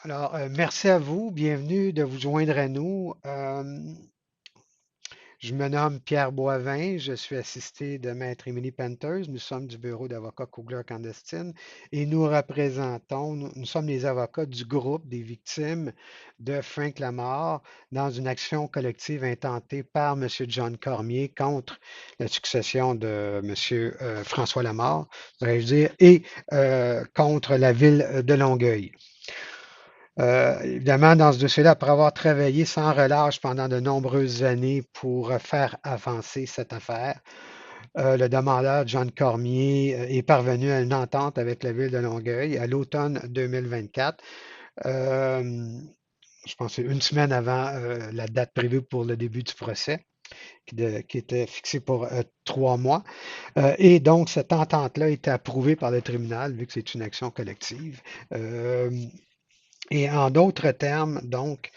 Alors, merci à vous. Bienvenue de vous joindre à nous. Je me nomme Pierre Boivin. Je suis assisté de Maître Émilie Panthers. Nous sommes du bureau d'avocats Kugler-Candestine et nous représentons, nous sommes les avocats du groupe des victimes de Frank Lamar dans une action collective intentée par M. John Cormier contre la succession de M. François Lamar, devrais-je dire, et contre la ville de Longueuil. Évidemment, dans ce dossier-là, après avoir travaillé sans relâche pendant de nombreuses années pour faire avancer cette affaire, le demandeur John Cormier est parvenu à une entente avec la ville de Longueuil à l'automne 2024. Euh, je pense que c'est une semaine avant la date prévue pour le début du procès, qui était fixée pour 3 mois. Et donc, cette entente-là a été approuvée par le tribunal, vu que c'est une action collective. Euh, et en d'autres termes, donc,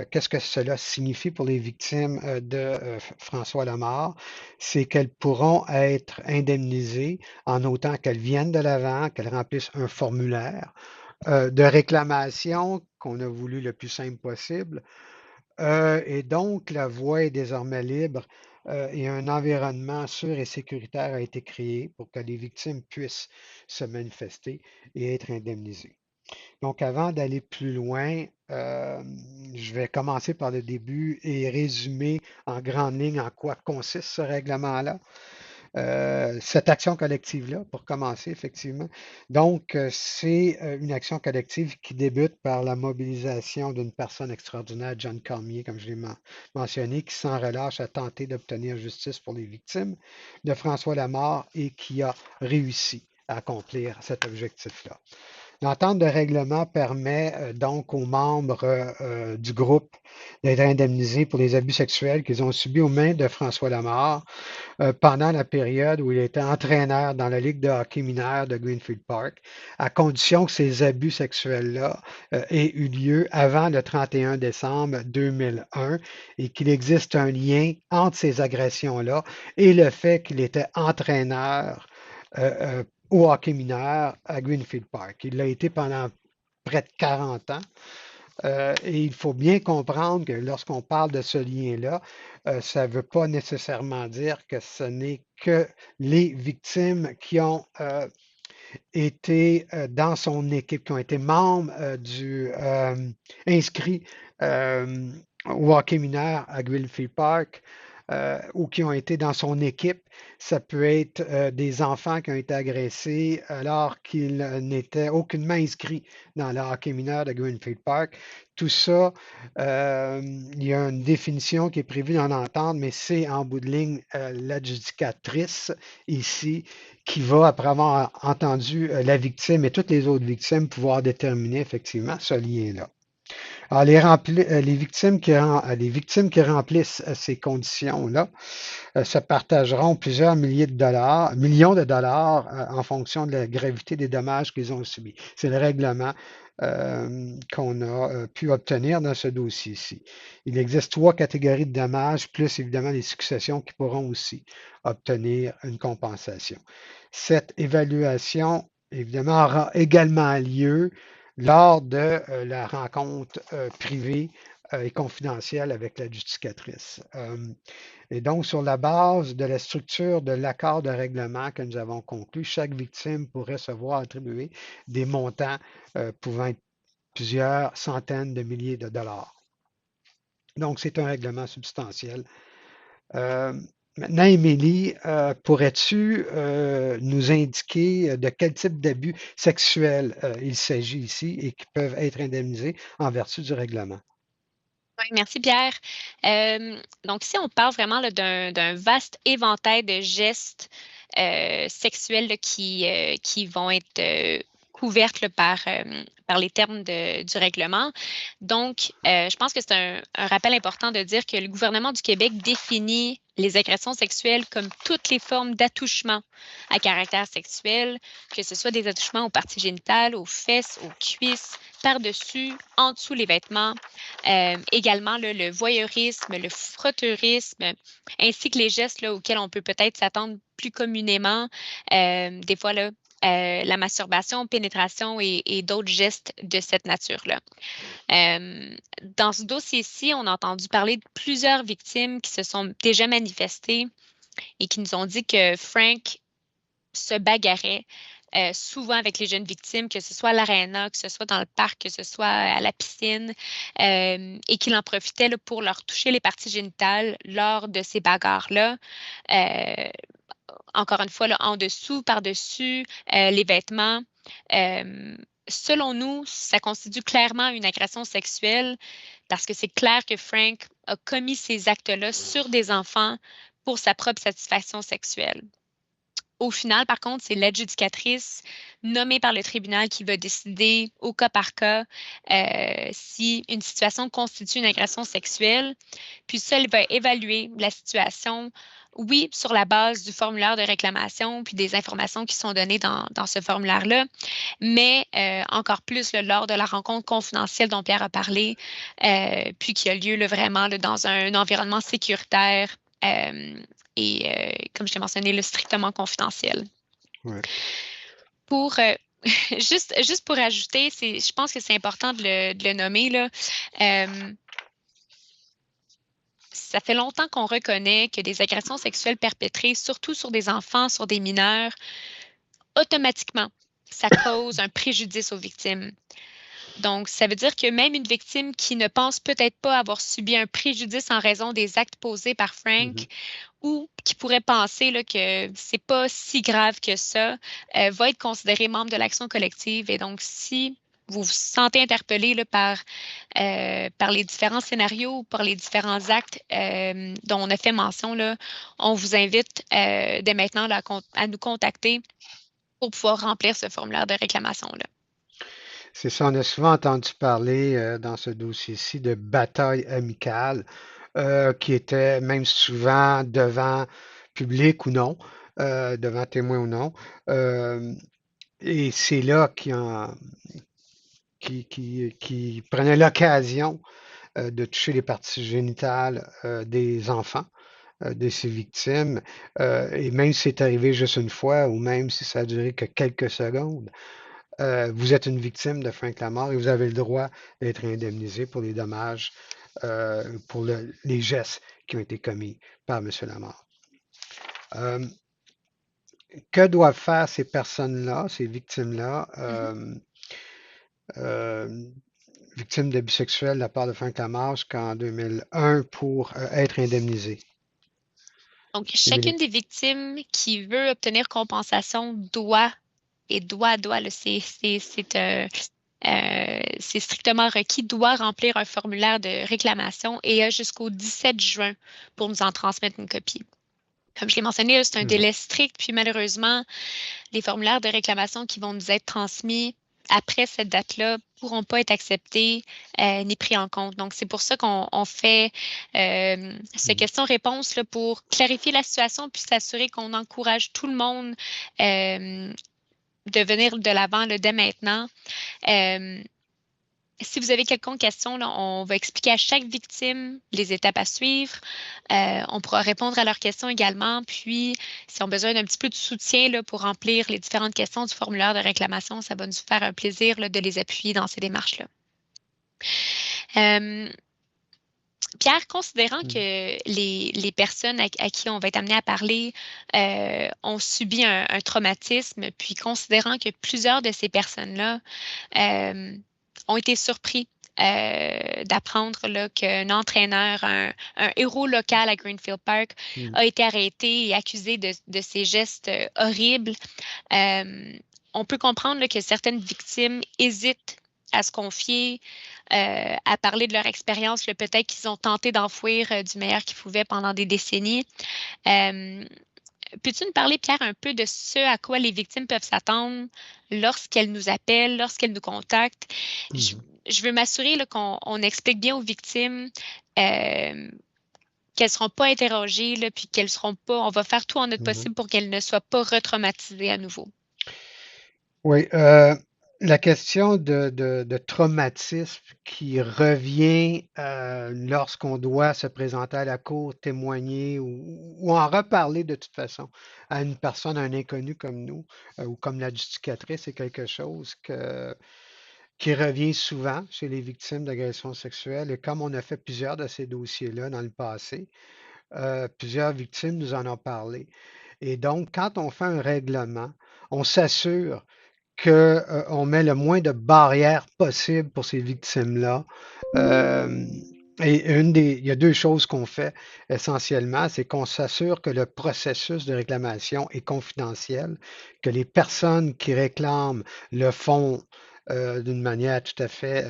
qu'est-ce que cela signifie pour les victimes de François Lamar? C'est qu'elles pourront être indemnisées en autant qu'elles viennent de l'avant, qu'elles remplissent un formulaire de réclamation qu'on a voulu le plus simple possible. Et donc, la voie est désormais libre et un environnement sûr et sécuritaire a été créé pour que les victimes puissent se manifester et être indemnisées. Donc, avant d'aller plus loin, je vais commencer par le début et résumer en grande ligne en quoi consiste ce règlement-là. Cette action collective-là, pour commencer, effectivement. Donc, c'est une action collective qui débute par la mobilisation d'une personne extraordinaire, John Cormier, comme je l'ai mentionné, qui sans relâche a tenté d'obtenir justice pour les victimes de François Lamar et qui a réussi à accomplir cet objectif-là. L'entente de règlement permet donc aux membres du groupe d'être indemnisés pour les abus sexuels qu'ils ont subis aux mains de François Lamar pendant la période où il était entraîneur dans la Ligue de hockey mineur de Greenfield Park, à condition que ces abus sexuels-là aient eu lieu avant le 31 décembre 2001 et qu'il existe un lien entre ces agressions-là et le fait qu'il était entraîneur au hockey mineur à Greenfield Park. Il l'a été pendant près de 40 ans. Et il faut bien comprendre que lorsqu'on parle de ce lien-là, ça ne veut pas nécessairement dire que ce n'est que les victimes qui ont été dans son équipe, qui ont été membres inscrits euh, au hockey mineur à Greenfield Park ou qui ont été dans son équipe. Ça peut être des enfants qui ont été agressés alors qu'ils n'étaient aucunement inscrits dans le hockey mineur de Greenfield Park. Tout ça, il y a une définition qui est prévue dans l'entente, mais c'est en bout de ligne l'adjudicatrice ici qui va, après avoir entendu la victime et toutes les autres victimes, pouvoir déterminer effectivement ce lien-là. Alors, les victimes qui remplissent ces conditions-là se partageront plusieurs millions de dollars en fonction de la gravité des dommages qu'ils ont subis. C'est le règlement qu'on a pu obtenir dans ce dossier-ci. Il existe 3 catégories de dommages, plus évidemment les successions qui pourront aussi obtenir une compensation. Cette évaluation, évidemment, aura également lieu lors de la rencontre privée et confidentielle avec la justificatrice. Et donc, sur la base de la structure de l'accord de règlement que nous avons conclu, chaque victime pourrait se voir attribuer des montants pouvant être plusieurs centaines de milliers de dollars. Donc, c'est un règlement substantiel. Maintenant, Émilie, pourrais-tu nous indiquer de quel type d'abus sexuels il s'agit ici et qui peuvent être indemnisés en vertu du règlement? Oui, merci Pierre. Donc ici, on parle vraiment là, d'un vaste éventail de gestes sexuels là, qui vont être couvertes là, par les termes du règlement. Donc, je pense que c'est un rappel important de dire que le gouvernement du Québec définit les agressions sexuelles comme toutes les formes d'attouchement à caractère sexuel, que ce soit des attouchements aux parties génitales, aux fesses, aux cuisses, par-dessus, en dessous les vêtements. Également, là, le voyeurisme, le frotteurisme, ainsi que les gestes là, auxquels on peut peut-être s'attendre plus communément. Des fois, là, la masturbation, pénétration et d'autres gestes de cette nature-là. Dans ce dossier-ci, on a entendu parler de plusieurs victimes qui se sont déjà manifestées et qui nous ont dit que Frank se bagarrait souvent avec les jeunes victimes, que ce soit à l'aréna, que ce soit dans le parc, que ce soit à la piscine, et qu'il en profitait là, pour leur toucher les parties génitales lors de ces bagarres-là. Euh, Encore une fois, là, en dessous, par-dessus, les vêtements. Euh, Selon nous, ça constitue clairement une agression sexuelle parce que c'est clair que Frank a commis ces actes-là sur des enfants pour sa propre satisfaction sexuelle. Au final, par contre, c'est l'adjudicatrice nommée par le tribunal qui va décider au cas par cas si une situation constitue une agression sexuelle. Puis ça, elle va évaluer la situation, oui, sur la base du formulaire de réclamation, puis des informations qui sont données dans ce formulaire-là, mais encore plus là, lors de la rencontre confidentielle dont Pierre a parlé, puis qui a lieu là, vraiment là, dans un environnement sécuritaire comme je t'ai mentionné, le strictement confidentiel. Ouais. Pour juste pour ajouter, je pense que c'est important de le nommer, là. Ça fait longtemps qu'on reconnaît que des agressions sexuelles perpétrées, surtout sur des enfants, sur des mineurs, automatiquement, ça cause un préjudice aux victimes. Donc, ça veut dire que même une victime qui ne pense peut-être pas avoir subi un préjudice en raison des actes posés par Frank ou qui pourrait penser là, que c'est pas si grave que ça, va être considérée membre de l'action collective. Et donc, si vous vous sentez interpellé là, par les différents scénarios ou par les différents actes dont on a fait mention, là, on vous invite dès maintenant là, à nous contacter pour pouvoir remplir ce formulaire de réclamation-là. C'est ça, on a souvent entendu parler dans ce dossier-ci de bataille amicale qui était même souvent devant public ou non, devant témoin ou non. Euh, et c'est là qui prenait l'occasion de toucher les parties génitales des enfants, de ces victimes. Et même si c'est arrivé juste une fois, ou même si ça a duré que quelques secondes, vous êtes une victime de Frank Lamar et vous avez le droit d'être indemnisé pour les dommages, pour les gestes qui ont été commis par M. Lamar. Euh, que doivent faire ces personnes-là, ces victimes-là, euh, victimes d'abus sexuels de la part de Frank Lamar jusqu'en 2001 pour être indemnisées? Donc, Émilie. chacune des victimes qui veut obtenir compensation doit, là, c'est strictement requis, doit remplir un formulaire de réclamation et a jusqu'au 17 juin pour nous en transmettre une copie. Comme je l'ai mentionné, là, c'est un délai strict, puis malheureusement, les formulaires de réclamation qui vont nous être transmis après cette date-là ne pourront pas être acceptés ni pris en compte. Donc, c'est pour ça qu'on fait ce question-réponse là, pour clarifier la situation puis s'assurer qu'on encourage tout le monde de venir de l'avant là, dès maintenant. Si vous avez quelconque question, là, on va expliquer à chaque victime les étapes à suivre. On pourra répondre à leurs questions également. Puis, si on a besoin d'un petit peu de soutien là, pour remplir les différentes questions du formulaire de réclamation, ça va nous faire un plaisir là, de les appuyer dans ces démarches-là. Pierre, considérant que les personnes à qui on va être amené à parler ont subi un traumatisme, puis considérant que plusieurs de ces personnes-là ont été surpris d'apprendre là, qu'un entraîneur, un héros local à Greenfield Park, a été arrêté et accusé de ces gestes horribles. On peut comprendre là, que certaines victimes hésitent à se confier, à parler de leur expérience. Peut-être qu'ils ont tenté d'enfouir du meilleur qu'ils pouvaient pendant des décennies. Peux-tu nous parler, Pierre, un peu de ce à quoi les victimes peuvent s'attendre lorsqu'elles nous appellent, lorsqu'elles nous contactent? Je veux m'assurer là, qu'on explique bien aux victimes qu'elles ne seront pas interrogées, là, puis qu'elles seront pas. On va faire tout en notre possible pour qu'elles ne soient pas retraumatisées à nouveau. Oui, La question de traumatisme qui revient lorsqu'on doit se présenter à la cour, témoigner ou en reparler de toute façon à une personne, à un inconnu comme nous ou comme la justificatrice, c'est quelque chose qui revient souvent chez les victimes d'agressions sexuelles. Et comme on a fait plusieurs de ces dossiers-là dans le passé, plusieurs victimes nous en ont parlé. Et donc, quand on fait un règlement, on s'assure qu'on met le moins de barrières possibles pour ces victimes-là. Euh, il y a deux choses qu'on fait essentiellement, c'est qu'on s'assure que le processus de réclamation est confidentiel, que les personnes qui réclament le font d'une manière tout à fait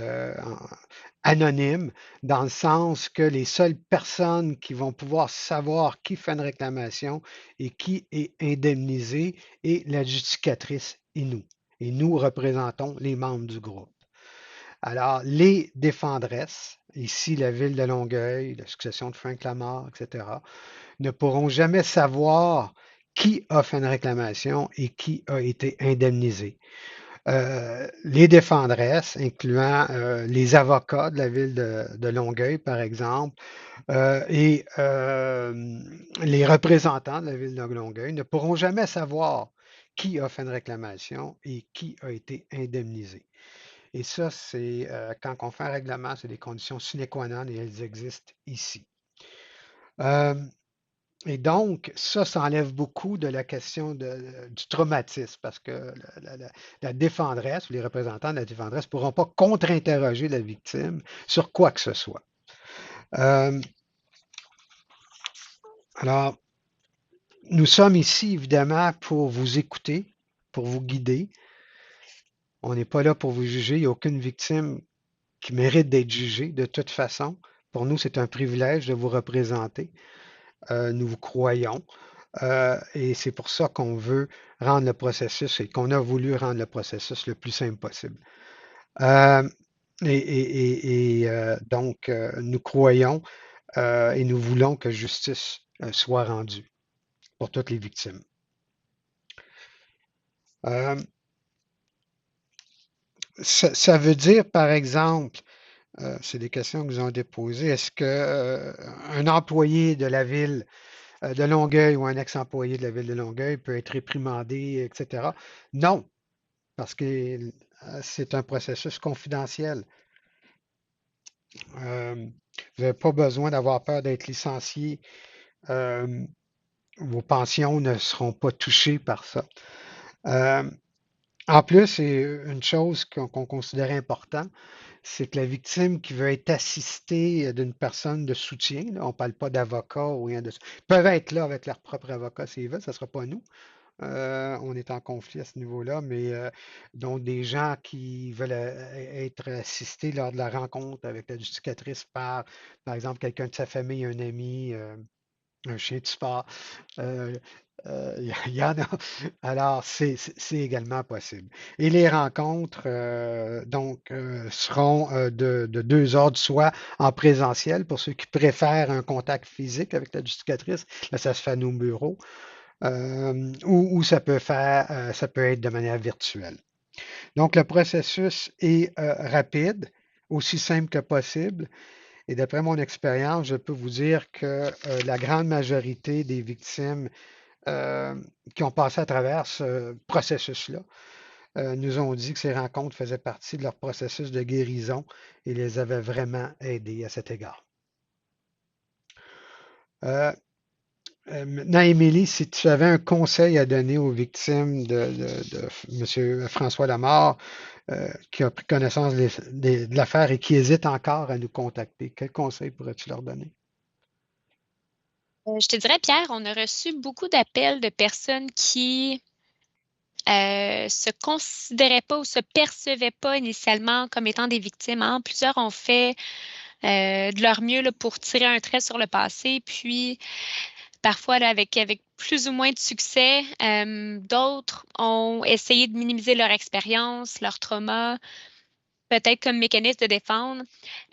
anonyme, dans le sens que les seules personnes qui vont pouvoir savoir qui fait une réclamation et qui est indemnisé est la justificatrice et nous. Et nous représentons les membres du groupe. Alors, les défendresses, ici la ville de Longueuil, la succession de Frank Lamar, etc., ne pourront jamais savoir qui a fait une réclamation et qui a été indemnisé. Les défendresses, incluant les avocats de la ville de Longueuil, par exemple, et les représentants de la ville de Longueuil ne pourront jamais savoir qui a fait une réclamation et qui a été indemnisé. Et ça, c'est quand on fait un règlement, c'est des conditions sine qua non et elles existent ici. Euh, et donc, ça enlève beaucoup de la question du traumatisme parce que la défendresse ou les représentants de la défendresse ne pourront pas contre-interroger la victime sur quoi que ce soit. Euh, alors, nous sommes ici évidemment pour vous écouter, pour vous guider. On n'est pas là pour vous juger. Il n'y a aucune victime qui mérite d'être jugée de toute façon. Pour nous, c'est un privilège de vous représenter. Nous vous croyons. Et c'est pour ça qu'on veut rendre le processus et qu'on a voulu rendre le processus le plus simple possible. Euh, donc, nous croyons et nous voulons que justice soit rendue pour toutes les victimes. Euh, ça veut dire, par exemple, c'est des questions que nous avons déposées, est-ce qu'un employé de la ville de Longueuil ou un ex-employé de la ville de Longueuil peut être réprimandé, etc. Non, parce que c'est un processus confidentiel. Vous n'avez pas besoin d'avoir peur d'être licencié. Euh, Vos pensions ne seront pas touchées par ça. Euh, En plus, c'est une chose qu'on considère importante, c'est que la victime qui veut être assistée d'une personne de soutien, là, on ne parle pas d'avocat ou rien de ça, peuvent être là avec leur propre avocat s'ils veulent, ça ne sera pas nous. On est en conflit à ce niveau-là, mais donc des gens qui veulent être assistés lors de la rencontre avec la justificatrice par exemple, quelqu'un de sa famille, un ami, un chien de sport, euh, il y en a. Alors, c'est également possible. Et les rencontres, seront de deux ordres, soit en présentiel pour ceux qui préfèrent un contact physique avec la justificatrice. Là, ça se fait à nos bureaux. Ou ça peut être de manière virtuelle. Donc, le processus est rapide, aussi simple que possible. Et d'après mon expérience, je peux vous dire que la grande majorité des victimes euh, qui ont passé à travers ce processus-là nous ont dit que ces rencontres faisaient partie de leur processus de guérison et les avaient vraiment aidés à cet égard. Euh, Maintenant, Émilie, si tu avais un conseil à donner aux victimes de M. François Lamar, qui a pris connaissance de l'affaire et qui hésitent encore à nous contacter, quel conseil pourrais-tu leur donner? Je te dirais, Pierre, on a reçu beaucoup d'appels de personnes qui se considéraient pas ou se percevaient pas initialement comme étant des victimes, hein. Plusieurs ont fait de leur mieux là, pour tirer un trait sur le passé, puis parfois là, avec plus ou moins de succès. D'autres ont essayé de minimiser leur expérience, leur trauma, peut-être comme mécanisme de défendre.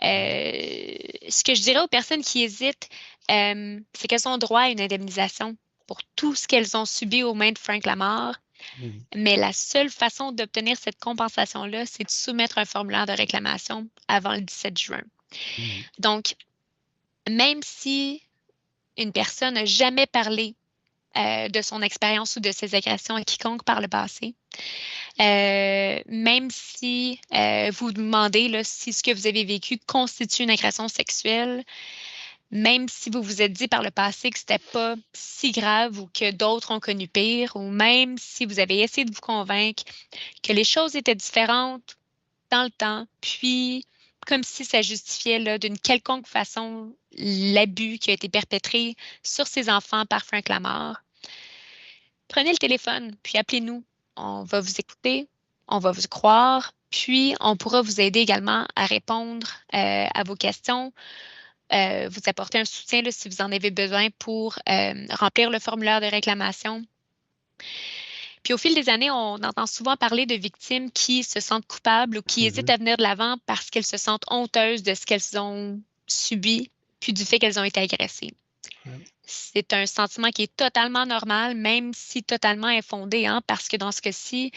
Ce que je dirais aux personnes qui hésitent, c'est qu'elles ont droit à une indemnisation pour tout ce qu'elles ont subi aux mains de Frank Lamar. Mhm. Mais la seule façon d'obtenir cette compensation-là, c'est de soumettre un formulaire de réclamation avant le 17 juin. Mhm. Donc, même si une personne n'a jamais parlé de son expérience ou de ses agressions à quiconque par le passé, même si vous demandez là, si ce que vous avez vécu constitue une agression sexuelle, même si vous vous êtes dit par le passé que c'était pas si grave ou que d'autres ont connu pire, ou même si vous avez essayé de vous convaincre que les choses étaient différentes dans le temps, puis comme si ça justifiait là, d'une quelconque façon l'abus qui a été perpétré sur ces enfants par Frank Lamar, prenez le téléphone, puis appelez-nous. On va vous écouter, on va vous croire, puis on pourra vous aider également à répondre à vos questions, vous apporter un soutien là, si vous en avez besoin pour remplir le formulaire de réclamation. Puis au fil des années, on entend souvent parler de victimes qui se sentent coupables ou qui hésitent Mhm. à venir de l'avant parce qu'elles se sentent honteuses de ce qu'elles ont subi, puis du fait qu'elles ont été agressées. Ouais. C'est un sentiment qui est totalement normal, même si totalement infondé, hein, parce que dans ce cas-ci,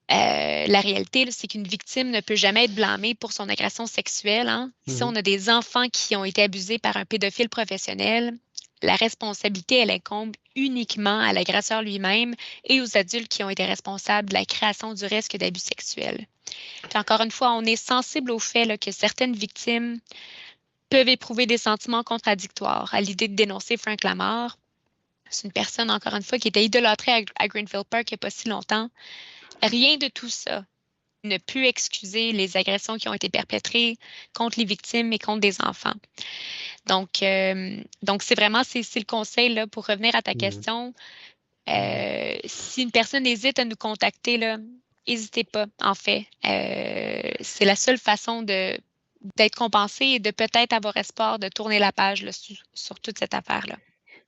la réalité, là, c'est qu'une victime ne peut jamais être blâmée pour son agression sexuelle, hein. Si Mhm. on a des enfants qui ont été abusés par un pédophile professionnel, la responsabilité, elle incombe uniquement à l'agresseur lui-même et aux adultes qui ont été responsables de la création du risque d'abus sexuels. Puis encore une fois, on est sensible au fait là, que certaines victimes peuvent éprouver des sentiments contradictoires à l'idée de dénoncer Frank Lamar. C'est une personne, encore une fois, qui était idolâtrée à Greenfield Park il n'y a pas si longtemps. Rien de tout ça ne peut excuser les agressions qui ont été perpétrées contre les victimes et contre des enfants. Donc c'est vraiment c'est le conseil là, pour revenir à ta Mhm. question. Mhm. Si une personne hésite à nous contacter, là, n'hésitez pas, en fait. C'est la seule façon d'être compensé et de peut-être avoir espoir de tourner la page là, sur toute cette affaire-là.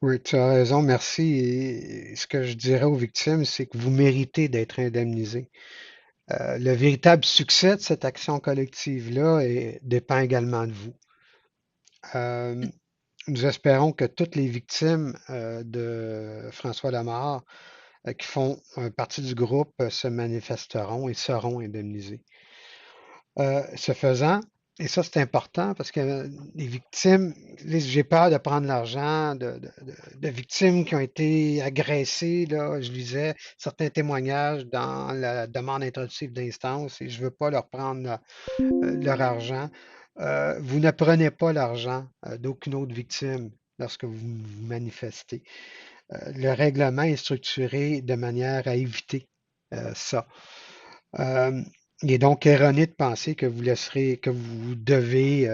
Oui, tu as raison, merci. Et ce que je dirais aux victimes, c'est que vous méritez d'être indemnisés. Le véritable succès de cette action collective-là dépend également de vous. Euh, Nous espérons que toutes les victimes de François Lamar qui font partie du groupe se manifesteront et seront indemnisées. Ce faisant, et ça c'est important parce que les victimes, j'ai peur de prendre l'argent de victimes qui ont été agressées. Là, je lisais certains témoignages dans la demande introductive d'instance et je ne veux pas leur prendre leur argent. Vous ne prenez pas l'argent d'aucune autre victime lorsque vous vous manifestez. Le règlement est structuré de manière à éviter ça. Euh, il est donc erroné de penser que que vous devez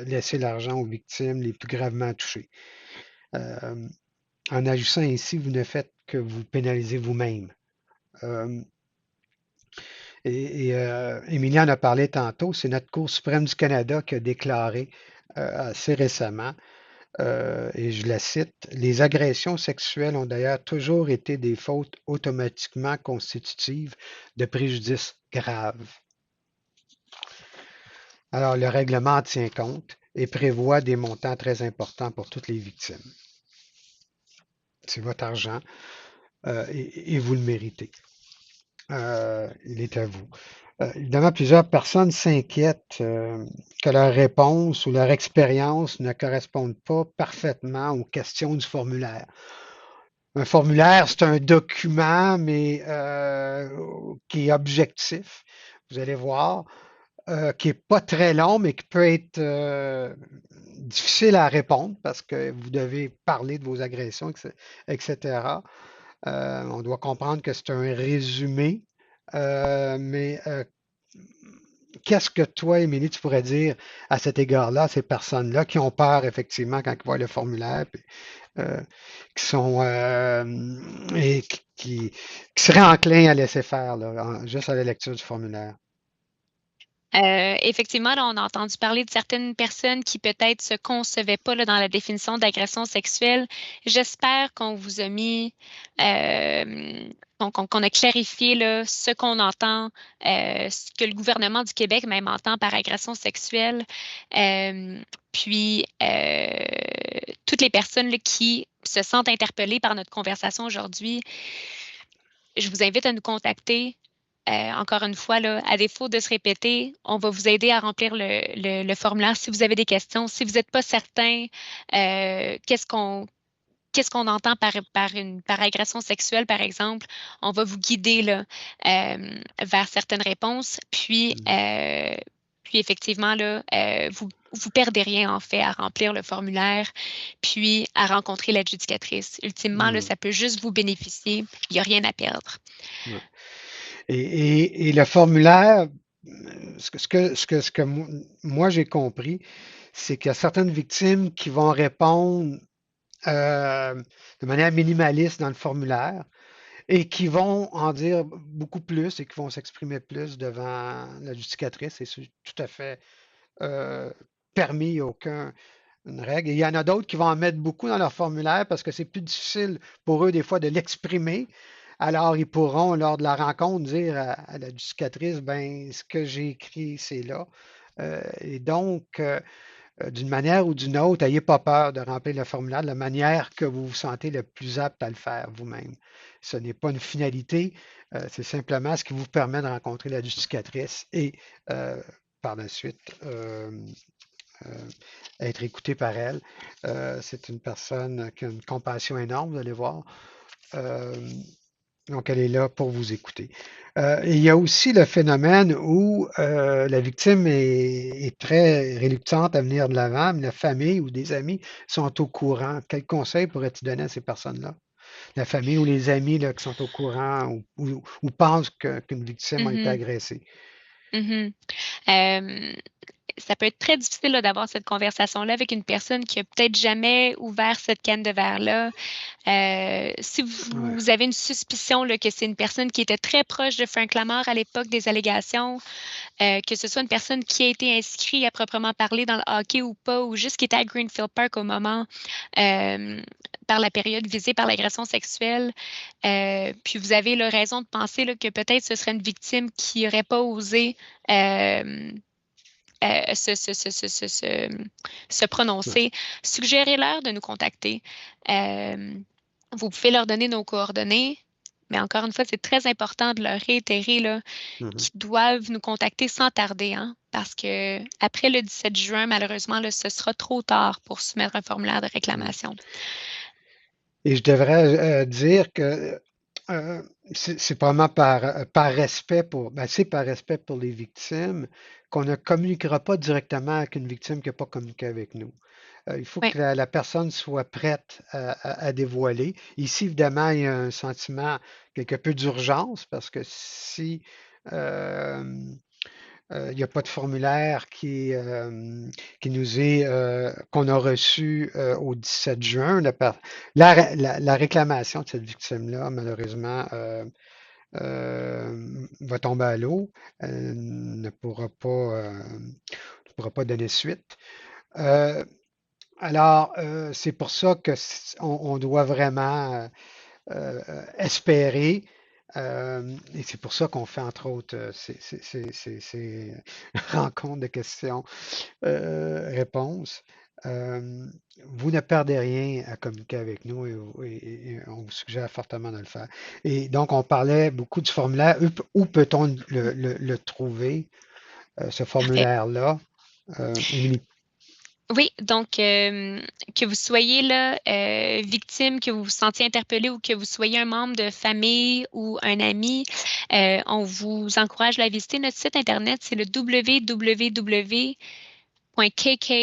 laisser l'argent aux victimes les plus gravement touchées. Euh, En agissant ainsi, vous ne faites que vous pénaliser vous-même. Euh, Émilie en a parlé tantôt, c'est notre Cour suprême du Canada qui a déclaré assez récemment, et je la cite, les agressions sexuelles ont d'ailleurs toujours été des fautes automatiquement constitutives de préjudices graves. Alors, le règlement en tient compte et prévoit des montants très importants pour toutes les victimes. C'est votre argent et vous le méritez. Il est à vous. Évidemment, plusieurs personnes s'inquiètent que leur réponse ou leur expérience ne correspondent pas parfaitement aux questions du formulaire. Un formulaire, c'est un document, mais qui est objectif. Vous allez voir, qui est pas très long, mais qui peut être difficile à répondre parce que vous devez parler de vos agressions, etc. On doit comprendre que c'est un résumé, mais qu'est-ce que toi, Émilie, tu pourrais dire à cet égard-là, à ces personnes-là qui ont peur, effectivement, quand ils voient le formulaire, puis, euh, qui sont et qui seraient enclins à laisser faire, là, juste à la lecture du formulaire? Effectivement, là, on a entendu parler de certaines personnes qui peut-être se concevaient pas là, dans la définition d'agression sexuelle. J'espère qu'on vous a mis, qu'on a clarifié là, ce qu'on entend, ce que le gouvernement du Québec même entend par agression sexuelle. Puis, toutes les personnes là, qui se sentent interpellées par notre conversation aujourd'hui, je vous invite à nous contacter. Encore une fois, là, à défaut de se répéter, on va vous aider à remplir le formulaire si vous avez des questions. Si vous n'êtes pas certain, qu'est-ce qu'on entend par agression sexuelle, par exemple, on va vous guider là, vers certaines réponses. Puis effectivement, là, vous perdez rien, en fait, à remplir le formulaire, puis à rencontrer l'adjudicatrice. Ultimement, là, Mhm. ça peut juste vous bénéficier. Il n'y a rien à perdre. Ouais. Et le formulaire, ce que moi j'ai compris, c'est qu'il y a certaines victimes qui vont répondre de manière minimaliste dans le formulaire et qui vont en dire beaucoup plus et qui vont s'exprimer plus devant la justificatrice. Et c'est tout à fait euh, permis, il n'y a aucune règle. Et il y en a d'autres qui vont en mettre beaucoup dans leur formulaire parce que c'est plus difficile pour eux des fois de l'exprimer. Alors, ils pourront, lors de la rencontre, dire à la justificatrice, ben, ce que j'ai écrit, c'est là. Et donc, d'une manière ou d'une autre, n'ayez pas peur de remplir le formulaire de la manière que vous vous sentez le plus apte à le faire vous-même. Ce n'est pas une finalité, c'est simplement ce qui vous permet de rencontrer la justificatrice et par la suite être écouté par elle. C'est une personne qui a une compassion énorme, vous allez voir. Euh, donc, elle est là pour vous écouter. Il y a aussi le phénomène où la victime est très réluctante à venir de l'avant, mais la famille ou des amis sont au courant. Quel conseil pourrais-tu donner à ces personnes-là? La famille ou les amis là, qui sont au courant ou pensent qu'une victime a été Mhm, agressée. mhm. Euh, Ça peut être très difficile là, d'avoir cette conversation-là avec une personne qui a peut-être jamais ouvert cette canne de verre-là. Si Ouais. vous avez une suspicion là, que c'est une personne qui était très proche de Frank Lamar à l'époque des allégations, que ce soit une personne qui a été inscrite à proprement parler dans le hockey ou pas, ou juste qui était à Greenfield Park au moment euh, par la période visée par l'agression sexuelle. Puis vous avez là, raison de penser là, que peut-être ce serait une victime qui n'aurait pas osé euh, euh, se, se, se, se, se, se- se Ouais. prononcer. Suggérez-leur de nous contacter. Euh, Vous pouvez leur donner nos coordonnées, mais encore une fois, c'est très important de leur réitérer là, Mhm. qu'ils doivent nous contacter sans tarder, hein, parce que après le 17 juin, malheureusement, là, ce sera trop tard pour soumettre un formulaire de Ouais. réclamation. Et je devrais dire que euh, c'est probablement par respect c'est par respect pour les victimes qu'on ne communiquera pas directement avec une victime qui n'a pas communiqué avec nous. Il faut Oui. que la personne soit prête à dévoiler. Ici, évidemment, il y a un sentiment quelque peu d'urgence parce que si euh, il n'y a pas de formulaire qui nous est qu'on a reçu au 17 juin. La réclamation de cette victime-là, malheureusement, va tomber à l'eau. Elle ne pourra pas donner suite. Euh, alors, c'est pour ça que on doit vraiment espérer. Et c'est pour ça qu'on fait, entre autres, ces rencontres de questions-réponses. Euh, vous ne perdez rien à communiquer avec nous et on vous suggère fortement de le faire. Et donc, on parlait beaucoup du formulaire. Où peut-on le trouver, ce Parfait. formulaire-là? Émilie? Oui, donc que vous soyez là, victime, que vous vous sentiez interpellé ou que vous soyez un membre de famille ou un ami, on vous encourage à visiter notre site Internet, c'est le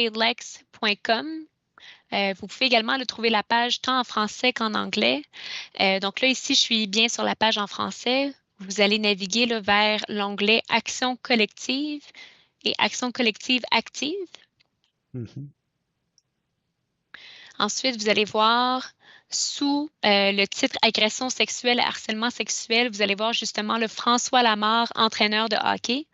www.kklex.com. Vous pouvez également le trouver la page tant en français qu'en anglais. Donc là, ici, je suis bien sur la page en français. Vous allez naviguer là, vers l'onglet Action collective et Action collective active. Mhm. Ensuite, vous allez voir sous le titre Agression sexuelle et harcèlement sexuel, vous allez voir justement le François Lamarre, entraîneur de hockey.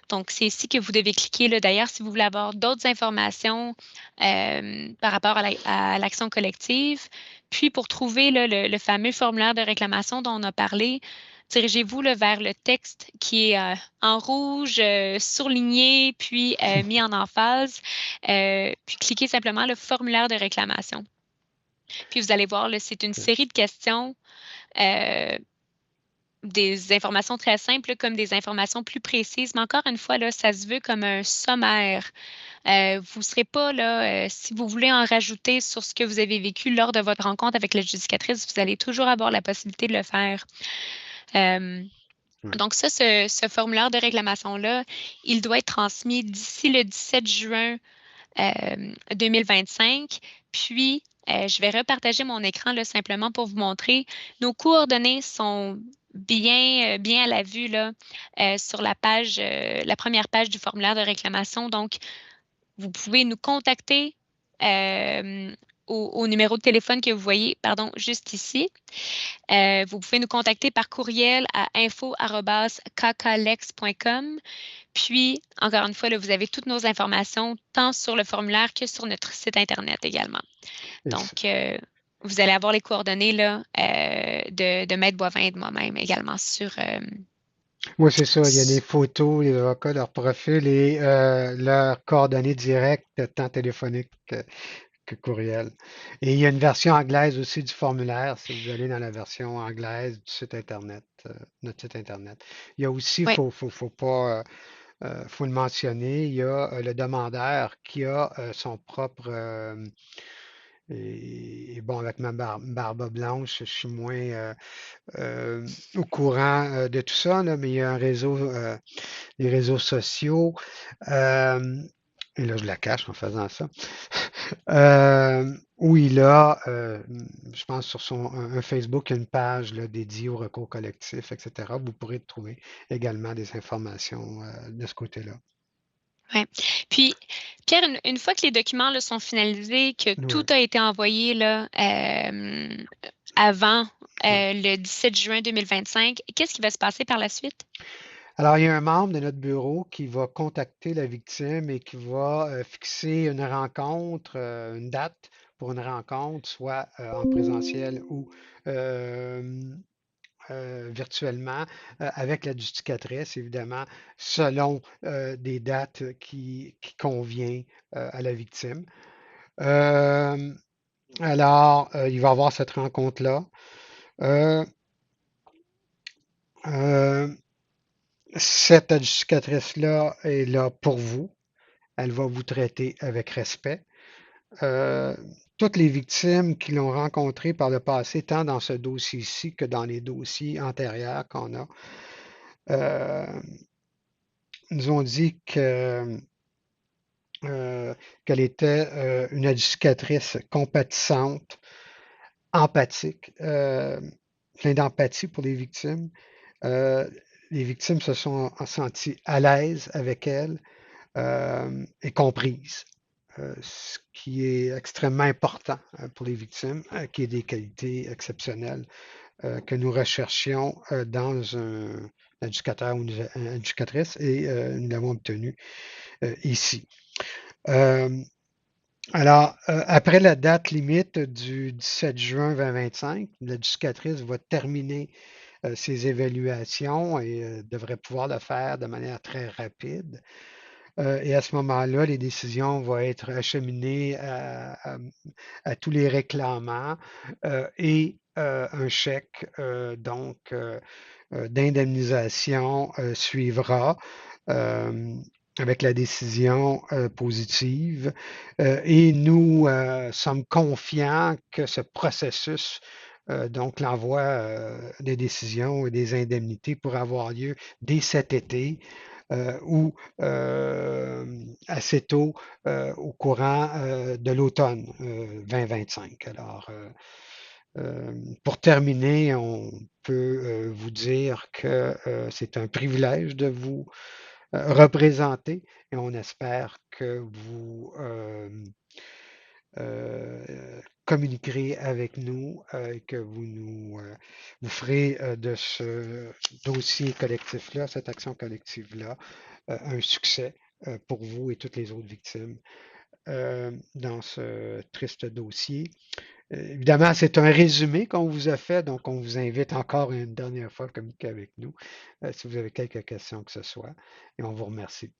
Donc, c'est ici que vous devez cliquer. Là. D'ailleurs, si vous voulez avoir d'autres informations par rapport à l'action collective, puis pour trouver là, le fameux formulaire de réclamation dont on a parlé, dirigez-vous là, vers le texte qui est en rouge, surligné, puis mis en emphase, puis cliquez simplement le formulaire de réclamation. Puis vous allez voir, là, c'est une série de questions. euh, des informations très simples comme des informations plus précises, mais encore une fois, là, ça se veut comme un sommaire. Vous ne serez pas là, si vous voulez en rajouter sur ce que vous avez vécu lors de votre rencontre avec la justificatrice, vous allez toujours avoir la possibilité de le faire. Euh, Ouais. donc ça, ce formulaire de réclamation-là, il doit être transmis d'ici le 17 juin 2025. Puis, je vais repartager mon écran là, simplement pour vous montrer. Nos coordonnées sont bien à la vue là, sur la page, la première page du formulaire de réclamation. Donc, vous pouvez nous contacter au numéro de téléphone que vous voyez, pardon, juste ici. Vous pouvez nous contacter par courriel à info@kklex.com. Puis, encore une fois, là, vous avez toutes nos informations, tant sur le formulaire que sur notre site Internet également. Et ça- Donc, vous allez avoir les coordonnées là, de Maître Boivin et de moi-même également Oui, c'est ça. Il y a des photos, les avocats, leur profil et leurs coordonnées directes, tant téléphoniques que courriel. Et il y a une version anglaise aussi du formulaire, si vous allez dans la version anglaise du site Internet, notre site Internet. Il y a aussi, Oui, faut pas, faut le mentionner, il y a le demandeur qui a son propre, et bon, avec ma barbe blanche, je suis moins euh, au courant de tout ça, là, mais il y a un réseau, les réseaux sociaux. euh, et là, je la cache en faisant ça. Où il a, je pense sur un Facebook, une page là, dédiée au recours collectif, etc. Vous pourrez trouver également des informations de ce côté-là. oui. Puis, Pierre, une fois que les documents là, sont finalisés, que tout Ouais, a été envoyé là, avant ouais. le 17 juin 2025, qu'est-ce qui va se passer par la suite? Alors, il y a un membre de notre bureau qui va contacter la victime et qui va fixer une rencontre, une date pour une rencontre, soit en présentiel ou euh, virtuellement, avec la justificatrice, évidemment, selon des dates qui conviennent à la victime. Euh, il va y avoir cette rencontre-là. Euh, euh, cette justificatrice-là est là pour vous. Elle va vous traiter avec respect. Euh, Toutes les victimes qui l'ont rencontré par le passé, tant dans ce dossier-ci que dans les dossiers antérieurs qu'on a, euh, nous ont dit qu'elle était une éducatrice compatissante, empathique, plein d'empathie pour les victimes. Euh, les victimes se sont senties à l'aise avec elle et comprises, ce qui est extrêmement important pour les victimes, qui est des qualités exceptionnelles que nous recherchions dans un éducateur ou une éducatrice et nous l'avons obtenu ici. Euh, Après la date limite du 17 juin 2025, l'éducatrice va terminer ses évaluations et devrait pouvoir le faire de manière très rapide. Et à ce moment-là, les décisions vont être acheminées à tous les réclamants et un chèque d'indemnisation suivra euh, avec la décision positive. Et nous sommes confiants que ce processus, donc l'envoi des décisions et des indemnités, pourra avoir lieu dès cet été ou assez tôt au courant de l'automne 2025. Alors, pour terminer, on peut vous dire que c'est un privilège de vous représenter et on espère que vous communiquerez avec nous et que vous ferez de ce dossier collectif-là, cette action collective-là, un succès pour vous et toutes les autres victimes dans ce triste dossier. Évidemment, c'est un résumé qu'on vous a fait, donc on vous invite encore une dernière fois à communiquer avec nous si vous avez quelques questions que ce soit, et on vous remercie.